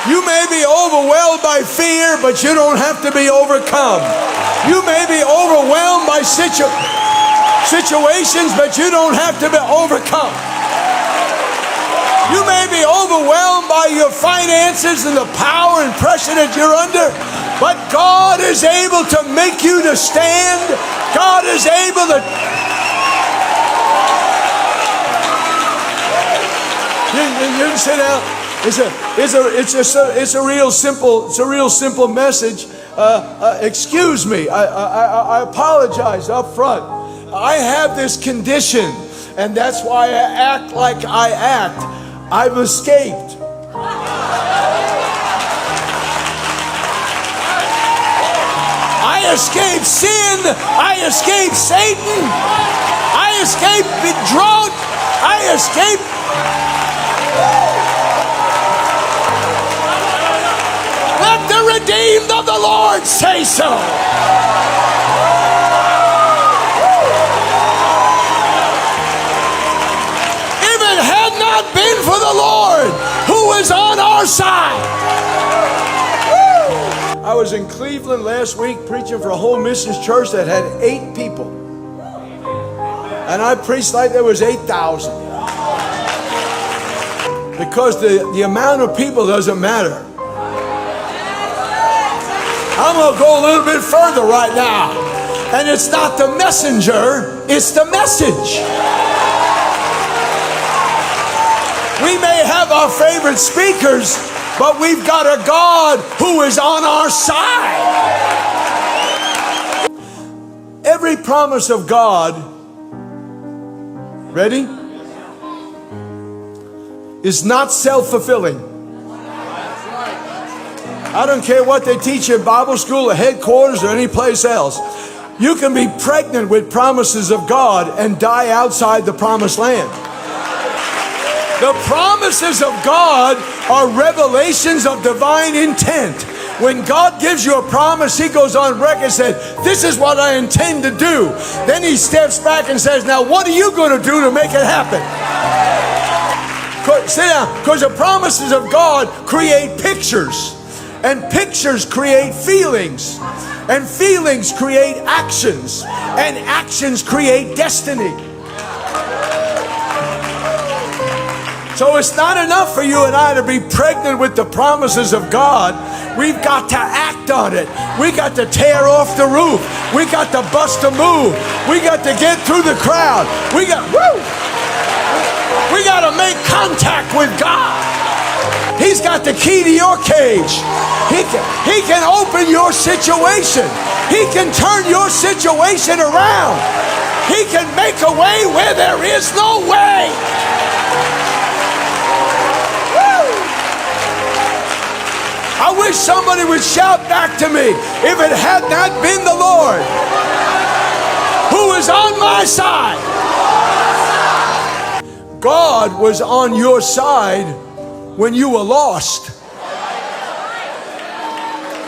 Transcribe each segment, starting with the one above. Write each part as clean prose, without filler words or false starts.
You may be overwhelmed by fear, but you don't have to be overcome. You may be overwhelmed by situations, but you don't have to be overcome. You may be overwhelmed by your finances and the power and pressure that you're under, but God is able to make you to stand. God is able to... You can sit down. It's a real simple message. Excuse me. I apologize up front. I have this condition, and that's why I act like I act. I've escaped. I escaped sin. I escaped Satan. I escaped being drunk. I escaped. Let the redeemed of the Lord say so. Been for the Lord who is on our side. I was in Cleveland last week preaching for a whole missions church that had 8 people, and I preached like there was 8,000, because the amount of people doesn't matter. I'm going to go a little bit further right now, and it's not the messenger, it's the message. We may have our favorite speakers, but we've got a God who is on our side. Every promise of God, ready, is not self-fulfilling. I don't care what they teach you in Bible school or headquarters or any place else. You can be pregnant with promises of God and die outside the promised land. The promises of God are revelations of divine intent. When God gives you a promise, He goes on record and says, this is what I intend to do. Then He steps back and says, now what are you going to do to make it happen? Sit down. Because the promises of God create pictures. And pictures create feelings. And feelings create actions. And actions create destiny. So it's not enough for you and I to be pregnant with the promises of God. We've got to act on it. We got to tear off the roof. We got to bust a move. We got to get through the crowd. We got to make contact with God. He's got the key to your cage. He can open your situation. He can turn your situation around. He can make a way where there is no way. I wish somebody would shout back to me, if it had not been the Lord who is on my side. God was on your side when you were lost.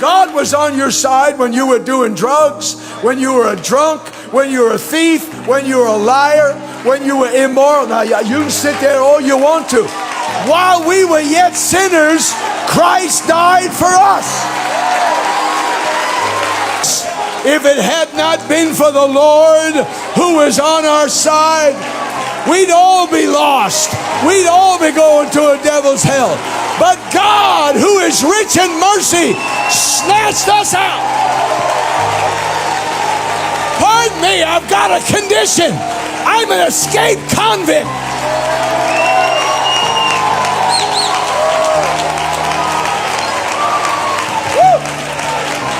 God was on your side when you were doing drugs, when you were a drunk, when you were a thief, when you were a liar, when you were immoral. Now, you can sit there all you want to. While we were yet sinners, Christ died for us. If it had not been for the Lord who is on our side, we'd all be lost. We'd all be going to a devil's hell. But God, who is rich in mercy, snatched us out. Pardon me, I've got a condition. I'm an escaped convict.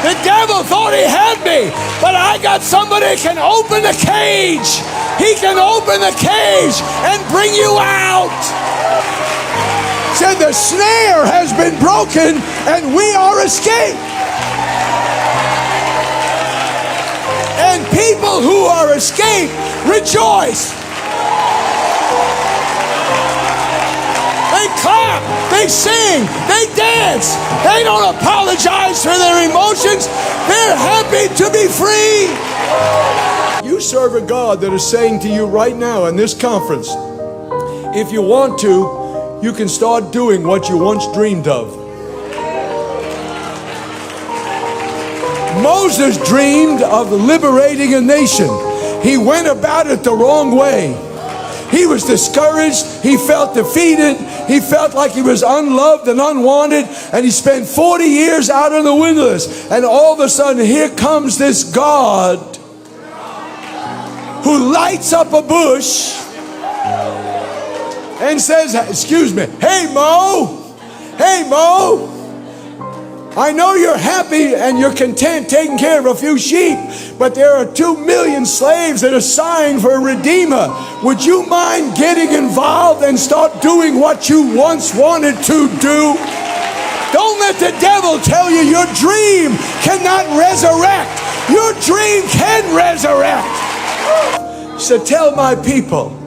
The devil thought he had me, but I got somebody that can open the cage. He can open the cage and bring you out. Said the snare has been broken and we are escaped. And people who are escaped rejoice. They clap, they sing, they dance. They don't apologize for their emotions. They're happy to be free. You serve a God that is saying to you right now in this conference, if you want to, you can start doing what you once dreamed of. Moses dreamed of liberating a nation. He went about it the wrong way. He was discouraged. He felt defeated. He felt like he was unloved and unwanted. And he spent 40 years out in the wilderness. And all of a sudden, here comes this God who lights up a bush and says, excuse me, hey Mo, I know you're happy and you're content taking care of a few sheep, but there are 2 million slaves that are sighing for a redeemer. Would you mind getting involved and start doing what you once wanted to do? Don't let the devil tell you your dream cannot resurrect. Your dream can resurrect. So tell my people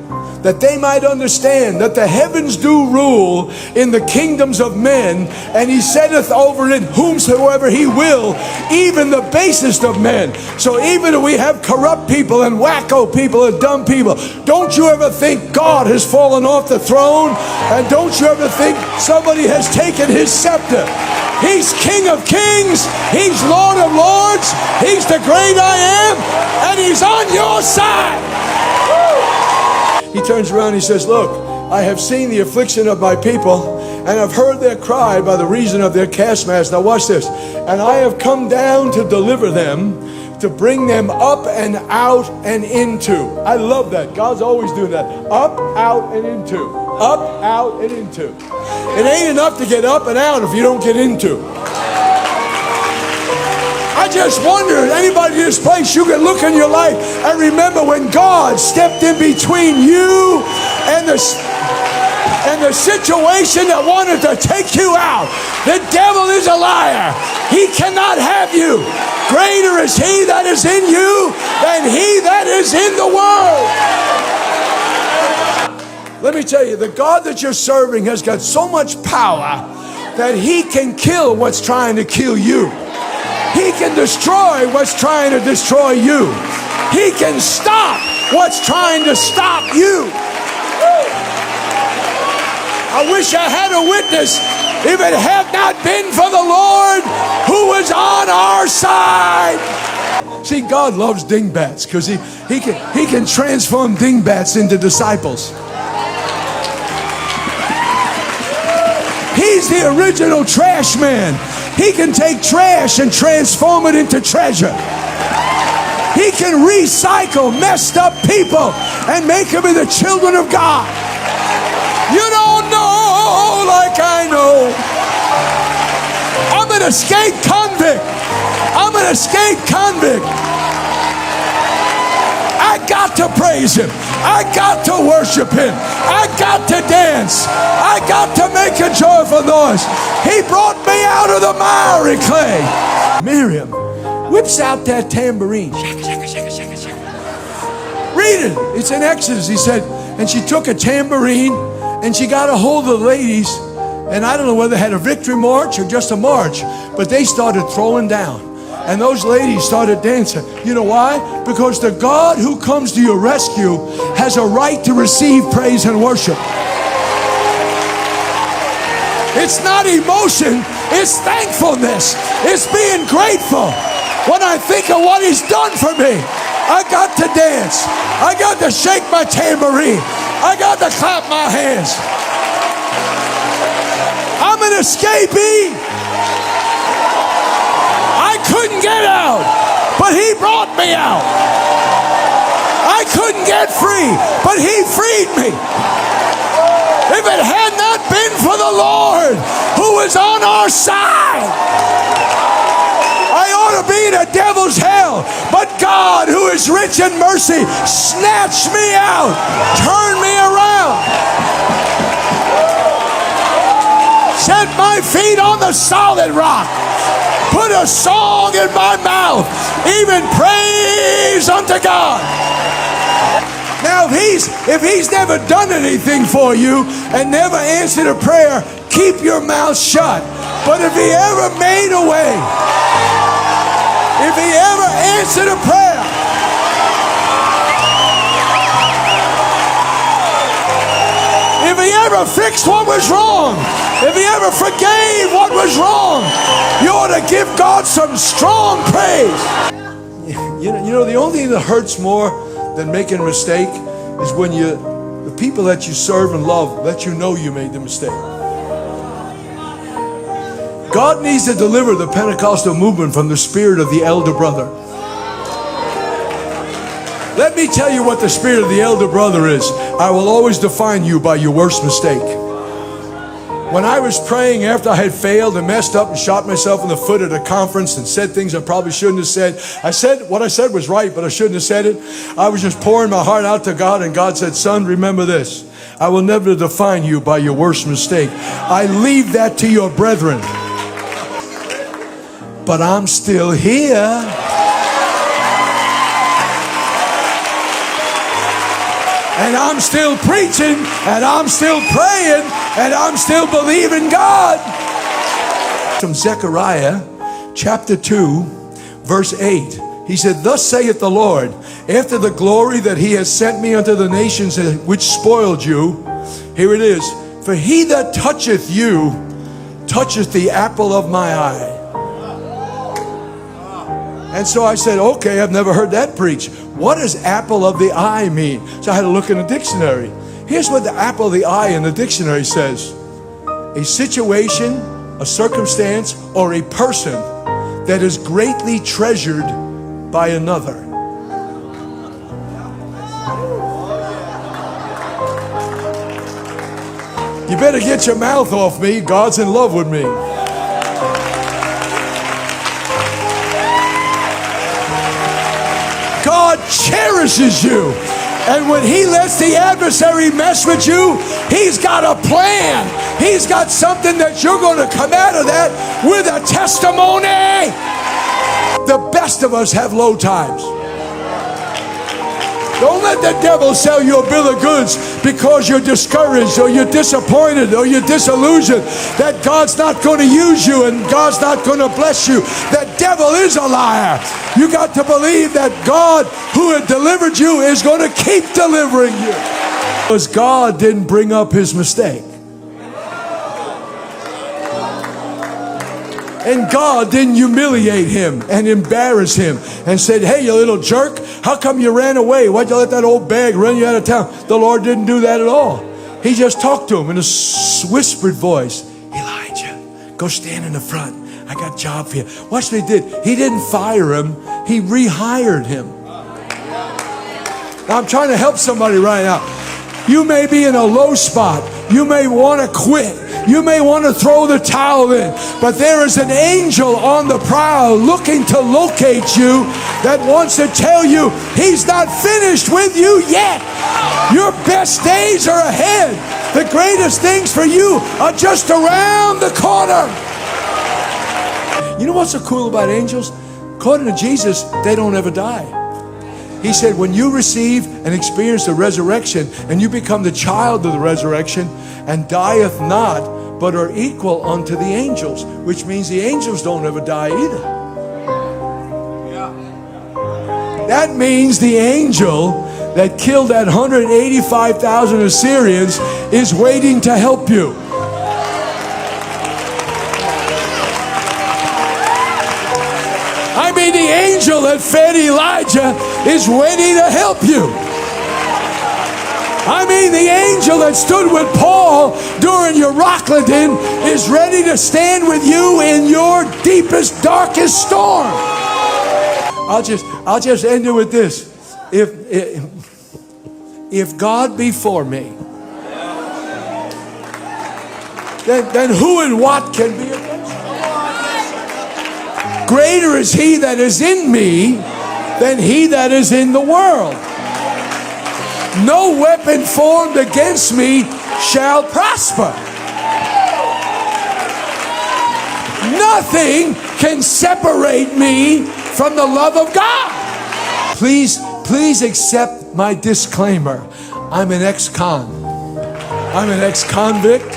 that they might understand that the heavens do rule in the kingdoms of men, and he setteth over it whomsoever he will, even the basest of men. So even if we have corrupt people and wacko people and dumb people, don't you ever think God has fallen off the throne, and don't you ever think somebody has taken his scepter. He's King of Kings, he's Lord of Lords, he's the great I am, and he's on your side. He turns around and he says, look, I have seen the affliction of my people, and I've heard their cry by the reason of their taskmasters. Now watch this. And I have come down to deliver them, to bring them up and out and into. I love that. God's always doing that. Up, out, and into. Up, out, and into. It ain't enough to get up and out if you don't get into. I just wonder, anybody in this place, you can look in your life and remember when God stepped in between you and the situation that wanted to take you out. The devil is a liar. He cannot have you. Greater is he that is in you than he that is in the world. Let me tell you, the God that you're serving has got so much power that he can kill what's trying to kill you. He can destroy what's trying to destroy you. He can stop what's trying to stop you. I wish I had a witness. If it had not been for the Lord who was on our side. See, God loves dingbats because he can transform dingbats into disciples. He's the original trash man. He can take trash and transform it into treasure. He can recycle messed up people and make them into children of God. You don't know like I know. I'm an escaped convict. I'm an escaped convict. I got to praise him. I got to worship him. I got to dance. I got to make a joyful noise. He brought me out of the miry clay. Miriam whips out that tambourine. Read it. It's in Exodus. He said, and she took a tambourine and she got a hold of the ladies. And I don't know whether they had a victory march or just a march, but they started throwing down. And those ladies started dancing. You know why? Because the God who comes to your rescue has a right to receive praise and worship. It's not emotion, it's thankfulness. It's being grateful. When I think of what he's done for me, I got to dance. I got to shake my tambourine. I got to clap my hands. I'm an escapee. I couldn't get out, but he brought me out. I couldn't get free, but he freed me. If it had not been for the Lord who is on our side, I ought to be in a devil's hell. But God, who is rich in mercy, snatched me out, turned me around, set my feet on the solid rock, put a song in my mouth, even praise unto God. Now, if he's never done anything for you and never answered a prayer, keep your mouth shut. But if he ever made a way, if he ever answered a prayer, if he ever fixed what was wrong, if he ever forgave what was wrong, you ought to give God some strong praise. You know, the only thing that hurts more than making a mistake is when the people that you serve and love let you know you made the mistake. God needs to deliver the Pentecostal movement from the spirit of the elder brother. Let me tell you what the spirit of the elder brother is. I will always define you by your worst mistake. When I was praying after I had failed and messed up and shot myself in the foot at a conference and said things I probably shouldn't have said. I said what I said was right, but I shouldn't have said it. I was just pouring my heart out to God, and God said, son, remember this. I will never define you by your worst mistake. I leave that to your brethren. But I'm still here. And I'm still preaching, and I'm still praying, and I'm still believing God. From Zechariah chapter 2, verse 8. He said, thus saith the Lord, after the glory that he has sent me unto the nations which spoiled you. Here it is. For he that toucheth you, toucheth the apple of my eye. And so I said, okay, I've never heard that preached. What does apple of the eye mean? So I had to look in the dictionary. Here's what the apple of the eye in the dictionary says. A situation, a circumstance, or a person that is greatly treasured by another. You better get your mouth off me. God's in love with me. God cherishes you. And when he lets the adversary mess with you, he's got a plan. He's got something that you're going to come out of that with a testimony. The best of us have low times. Don't let the devil sell you a bill of goods because you're discouraged or you're disappointed or you're disillusioned that God's not going to use you and God's not going to bless you. The devil is a liar. You got to believe that God who had delivered you is going to keep delivering you. Because God didn't bring up his mistake. And God didn't humiliate him and embarrass him and said, hey, you little jerk, how come you ran away? Why'd you let that old bag run you out of town? The Lord didn't do that at all. He just talked to him in a whispered voice. Elijah, go stand in the front. I got a job for you. Watch what he did. He didn't fire him. He rehired him. Now, I'm trying to help somebody right now. You may be in a low spot. You may want to quit. You may want to throw the towel in, but there is an angel on the prowl looking to locate you that wants to tell you he's not finished with you yet. Your best days are ahead. The greatest things for you are just around the corner. You know what's so cool about angels? According to Jesus, they don't ever die. He said, when you receive and experience the resurrection and you become the child of the resurrection and dieth not, but are equal unto the angels, which means the angels don't ever die either. That means the angel that killed that 185,000 Assyrians is waiting to help you. I mean, the angel that fed Elijah is waiting to help you. I mean, the angel that stood with Paul during your Rockledon is ready to stand with you in your deepest, darkest storm. I'll just end it with this. If God be for me, then who and what can be against me? Greater is he that is in me than he that is in the world. No weapon formed against me shall prosper. Nothing can separate me from the love of God. Please accept my disclaimer. I'm an ex-con. I'm an ex-convict.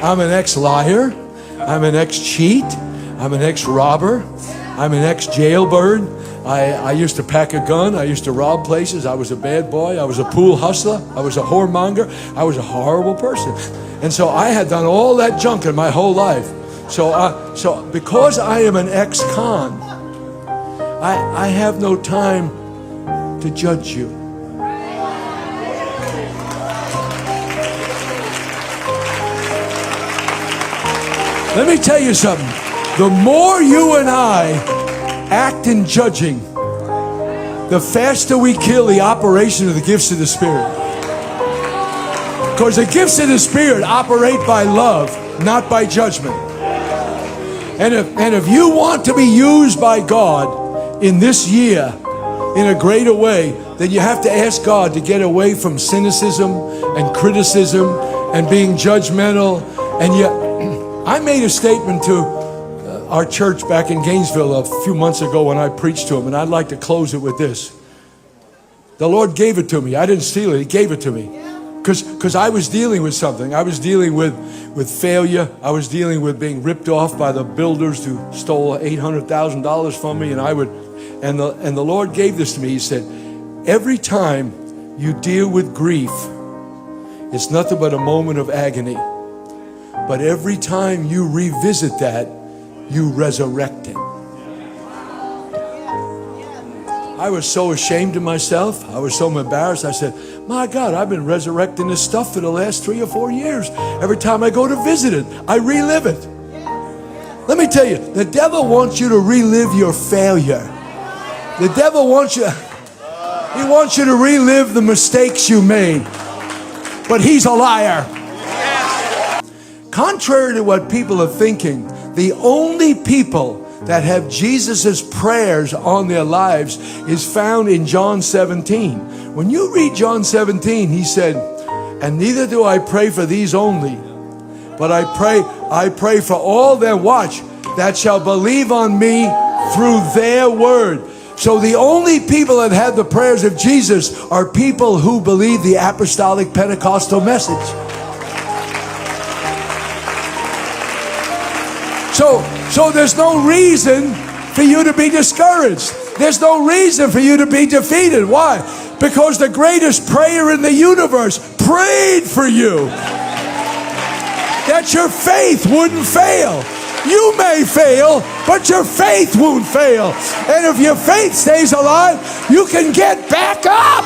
I'm an ex-liar. I'm an ex-cheat. I'm an ex-robber. I'm an ex-jailbird. I used to pack a gun. I used to rob places. I was a bad boy. I was a pool hustler. I was a whoremonger. I was a horrible person. And so I had done all that junk in my whole life. So because I am an ex-con, I have no time to judge you. Let me tell you something. The more you and I act in judging, the faster we kill the operation of the gifts of the Spirit. Because the gifts of the Spirit operate by love, not by judgment. And if you want to be used by God in this year in a greater way, then you have to ask God to get away from cynicism and criticism and being judgmental. And yet, I made a statement to our church back in Gainesville a few months ago when I preached to them, and I'd like to close it with this. The Lord gave it to me. I didn't steal it. He gave it to me. Because I was dealing with something. I was dealing with failure. I was dealing with being ripped off by the builders who stole $800,000 from me. And the Lord gave this to me. He said, every time you deal with grief, it's nothing but a moment of agony. But every time you revisit that, you resurrect it. I was so ashamed of myself. I was so embarrassed. I said, my God, I've been resurrecting this stuff for the last 3 or 4 years. Every time I go to visit it, I relive it. Let me tell you, the devil wants you to relive your failure. The devil wants you, he wants you to relive the mistakes you made. But he's a liar. Contrary to what people are thinking, the only people that have Jesus's prayers on their lives is found in John 17. When you read John 17, he said, and neither do I pray for these only, but I pray for all them, watch, that shall believe on me through their word. So the only people that have the prayers of Jesus are people who believe the apostolic Pentecostal message. So there's no reason for you to be discouraged. There's no reason for you to be defeated. Why? Because the greatest prayer in the universe prayed for you, that your faith wouldn't fail. You may fail, but your faith won't fail. And if your faith stays alive, you can get back up.